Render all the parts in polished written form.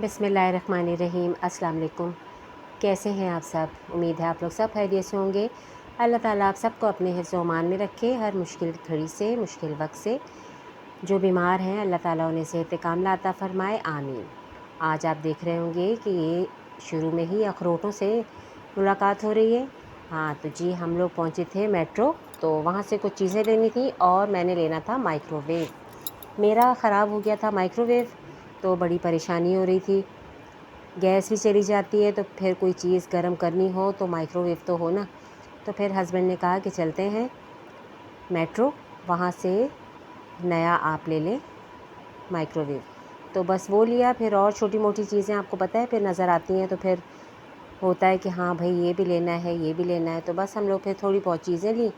बिस्मिल्लाहिर्रहमानिर्रहीम। अस्सलाम वालेकुम। कैसे हैं आप सब? उम्मीद है आप लोग सब खैरियत से होंगे। अल्लाह ताला आप सबको अपने हिफ्ज़ व अमान में रखे, हर मुश्किल घड़ी से, मुश्किल वक्त से। जो बीमार हैं अल्लाह ताला उन्हें सेहत कामिला अता फ़रमाए, आमीन। आज आप देख रहे होंगे कि ये शुरू में ही अखरोटों से मुलाकात हो रही है। हाँ तो जी, हम लोग पहुँचे थे मेट्रो, तो वहाँ से कुछ चीज़ें लेनी थी और मैंने लेना था माइक्रोवेव। मेरा ख़राब हो गया था माइक्रोवेव, तो बड़ी परेशानी हो रही थी। गैस भी चली जाती है तो फिर कोई चीज़ गर्म करनी हो तो माइक्रोवेव तो हो ना। तो फिर हस्बैंड ने कहा कि चलते हैं मेट्रो, वहाँ से नया आप ले लें माइक्रोवेव। तो बस वो लिया। फिर और छोटी मोटी चीज़ें आपको पता है फिर नज़र आती हैं, तो फिर होता है कि हाँ भाई ये भी लेना है, ये भी लेना है। तो बस हम लोग फिर थोड़ी बहुत चीज़ें ली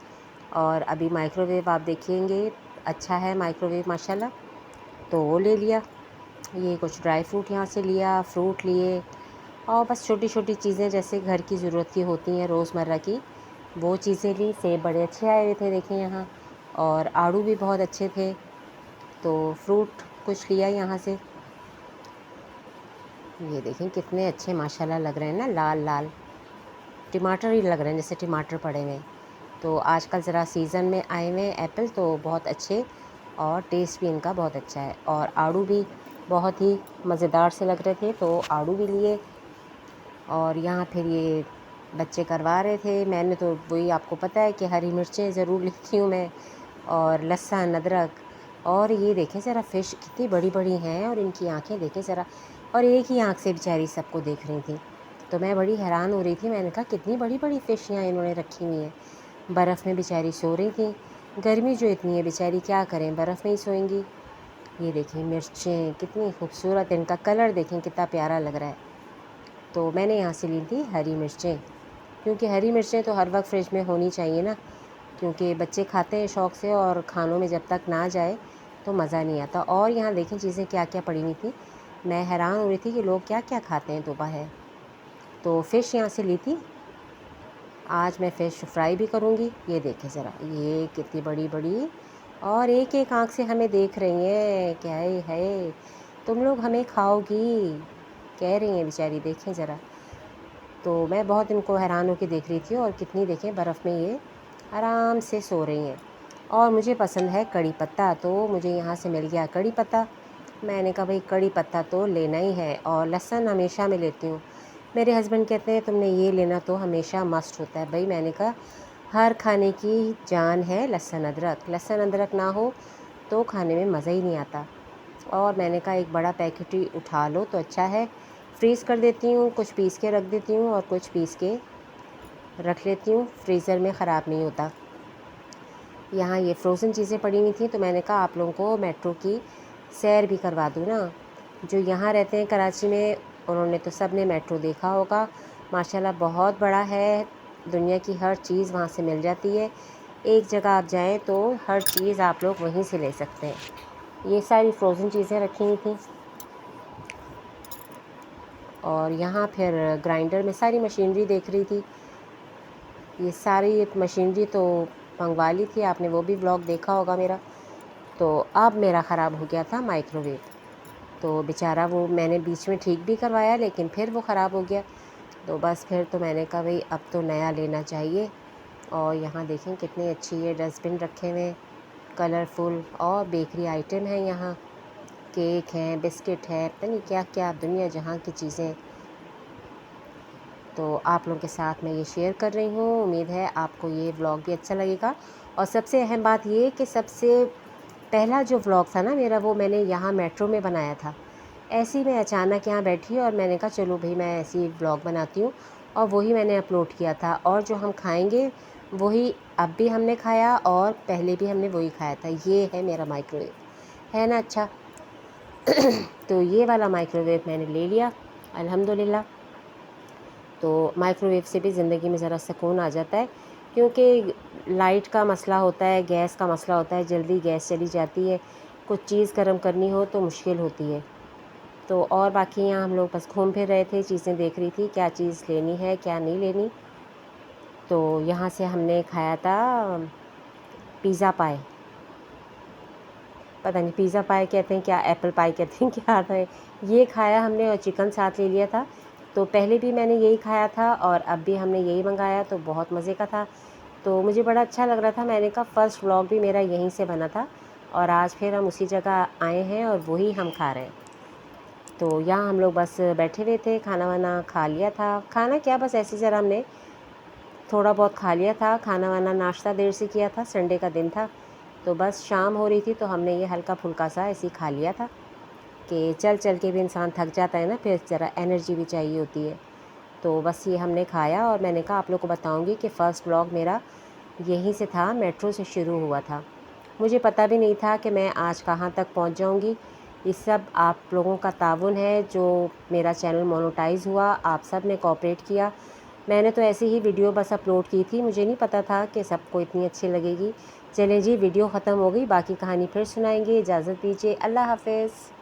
और अभी माइक्रोवेव आप देखेंगे अच्छा है माइक्रोवेव माशाल्लाह, तो वो ले लिया। ये कुछ ड्राई फ्रूट यहाँ से लिया, फ्रूट लिए और बस छोटी छोटी चीज़ें जैसे घर की ज़रूरत की होती हैं रोज़मर्रा की, वो चीज़ें ली। सेब बड़े अच्छे आए हुए थे देखें यहाँ, और आड़ू भी बहुत अच्छे थे। तो फ्रूट कुछ लिया यहाँ से। ये देखें कितने अच्छे माशाल्लाह लग रहे हैं ना, लाल लाल टमाटर ही लग रहे हैं जैसे टमाटर पड़े हुए हैं। तो आजकल ज़रा सीज़न में आए हुए हैं एप्पल, तो बहुत अच्छे और टेस्ट भी इनका बहुत अच्छा है। और आड़ू भी बहुत ही मज़ेदार से लग रहे थे, तो आड़ू भी लिए। और यहाँ फिर ये बच्चे करवा रहे थे, मैंने तो वही आपको पता है कि हरी मिर्चें ज़रूर लेती हूँ मैं, और लहसुन अदरक। और ये देखें ज़रा फ़िश कितनी बड़ी बड़ी हैं, और इनकी आंखें देखें ज़रा, और एक ही आंख से बेचारी सबको देख रही थी। तो मैं बड़ी हैरान हो रही थी, मैंने कहा कितनी बड़ी बड़ी फ़िश यहाँ इन्होंने रखी हुई हैं। बर्फ़ में बेचारी सो रही थी, गर्मी जो इतनी है बेचारी क्या करें, बर्फ़ में ही सोएंगी। ये देखें मिर्चें कितनी खूबसूरत, इनका कलर देखें कितना प्यारा लग रहा है। तो मैंने यहाँ से ली थी हरी मिर्चें, क्योंकि हरी मिर्चें तो हर वक्त फ्रिज में होनी चाहिए ना, क्योंकि बच्चे खाते हैं शौक़ से, और खानों में जब तक ना जाए तो मज़ा नहीं आता। और यहाँ देखें चीज़ें क्या क्या पड़ी हुई थी, मैं हैरान हो रही थी कि लोग क्या क्या खाते हैं तोबा है। तो फ़िश यहाँ से ली थी, आज मैं फ़िश फ्राई भी करूँगी। ये देखें ज़रा, ये कितनी बड़ी बड़ी, और एक एक आँख से हमें देख रही हैं, क्या है तुम लोग हमें खाओगी, कह रही हैं बेचारी, देखें ज़रा। तो मैं बहुत इनको हैरान होकर देख रही थी, और कितनी देखें बर्फ़ में ये आराम से सो रही हैं। और मुझे पसंद है कड़ी पत्ता, तो मुझे यहाँ से मिल गया कड़ी पत्ता। मैंने कहा भाई कड़ी पत्ता तो लेना ही है, और लहसुन हमेशा मैं लेती हूँ। मेरे हस्बैंड कहते हैं तुमने ये लेना तो हमेशा मस्ट होता है। भाई मैंने कहा हर खाने की जान है लहसुन अदरक, लहसुन अदरक ना हो तो खाने में मज़ा ही नहीं आता। और मैंने कहा एक बड़ा पैकेट ही उठा लो तो अच्छा है, फ्रीज़ कर देती हूँ, कुछ पीस के रख देती हूँ और कुछ पीस के रख लेती हूँ, फ्रीज़र में ख़राब नहीं होता। यहाँ ये फ्रोज़न चीज़ें पड़ी हुई थी, तो मैंने कहा आप लोगों को मेट्रो की सैर भी करवा दूँ ना। जो यहाँ रहते हैं कराची में, उन्होंने तो सब ने मेट्रो देखा होगा, माशाल्लाह बहुत बड़ा है, दुनिया की हर चीज़ वहाँ से मिल जाती है। एक जगह आप जाएँ तो हर चीज़ आप लोग वहीं से ले सकते हैं। ये सारी फ्रोज़न चीज़ें रखी हुई थी। और यहाँ फिर ग्राइंडर में सारी मशीनरी देख रही थी। ये सारी मशीनरी तो मंगवा ली थी, आपने वो भी व्लॉग देखा होगा मेरा। तो अब मेरा ख़राब हो गया था माइक्रोवेव, तो बेचारा वो मैंने बीच में ठीक भी करवाया, लेकिन फिर वो ख़राब हो गया। तो बस फिर तो मैंने कहा भाई अब तो नया लेना चाहिए। और यहाँ देखें कितने अच्छी ये डस्टबिन रखे हुए हैं, कलरफुल, और बेकरी आइटम हैं यहाँ, केक हैं, बिस्किट है, पता नहीं क्या क्या दुनिया जहाँ की चीज़ें। तो आप लोगों के साथ मैं ये शेयर कर रही हूँ, उम्मीद है आपको ये व्लॉग भी अच्छा लगेगा। और सबसे अहम बात ये कि सबसे पहला जो व्लॉग था ना मेरा, वो मैंने यहाँ मेट्रो में बनाया था। ऐसे ही मैं अचानक यहाँ बैठी और मैंने कहा चलो भाई मैं ऐसे ही व्लॉग बनाती हूँ, और वही मैंने अपलोड किया था। और जो हम खाएंगे वही अब भी हमने खाया और पहले भी हमने वही खाया था। ये है मेरा माइक्रोवेव, है ना अच्छा। तो ये वाला माइक्रोवेव मैंने ले लिया अल्हम्दुलिल्लाह। तो माइक्रोवेव से भी ज़िंदगी में ज़रा सुकून आ जाता है, क्योंकि लाइट का मसला होता है, गैस का मसला होता है, जल्दी गैस चली जाती है, कुछ चीज़ गर्म करनी हो तो मुश्किल होती है। तो और बाकी यहाँ हम लोग बस घूम फिर रहे थे, चीज़ें देख रही थी क्या चीज़ लेनी है क्या नहीं लेनी। तो यहाँ से हमने खाया था पिज़्ज़ा पाए, पता नहीं पिज़्ज़ा पाई कहते हैं क्या, एप्पल पाई कहते हैं क्या आता है, ये खाया हमने और चिकन साथ ले लिया था। तो पहले भी मैंने यही खाया था और अब भी हमने यही मंगाया, तो बहुत मज़े का था। तो मुझे बड़ा अच्छा लग रहा था। मैंने कहा फ़र्स्ट व्लॉग भी मेरा यहीं से बना था और आज फिर हम उसी जगह आए हैं और वही हम खा रहे हैं। तो यहाँ हम लोग बस बैठे हुए थे, खाना वाना खा लिया था। खाना क्या, बस ऐसे ज़रा हमने थोड़ा बहुत खा लिया था। खाना वाना नाश्ता देर से किया था, संडे का दिन था, तो बस शाम हो रही थी तो हमने ये हल्का फुल्का सा ऐसे ही खा लिया था कि चल चल के भी इंसान थक जाता है ना, फिर ज़रा एनर्जी भी चाहिए होती है। तो बस ये हमने खाया और मैंने कहा आप लोग को बताऊंगी कि फ़र्स्ट व्लॉग मेरा यहीं से था, मेट्रो से शुरू हुआ था। मुझे पता भी नहीं था कि मैं आज कहाँ तक पहुँच जाऊँगी। ये सब आप लोगों का ताउन है जो मेरा चैनल मोनेटाइज़ हुआ, आप सब ने कोऑपरेट किया। मैंने तो ऐसे ही वीडियो बस अपलोड की थी, मुझे नहीं पता था कि सबको इतनी अच्छी लगेगी। चलें जी, वीडियो ख़त्म हो गई, बाकी कहानी फिर सुनाएंगे। इजाज़त दीजिए, अल्लाह हाफ़िज़।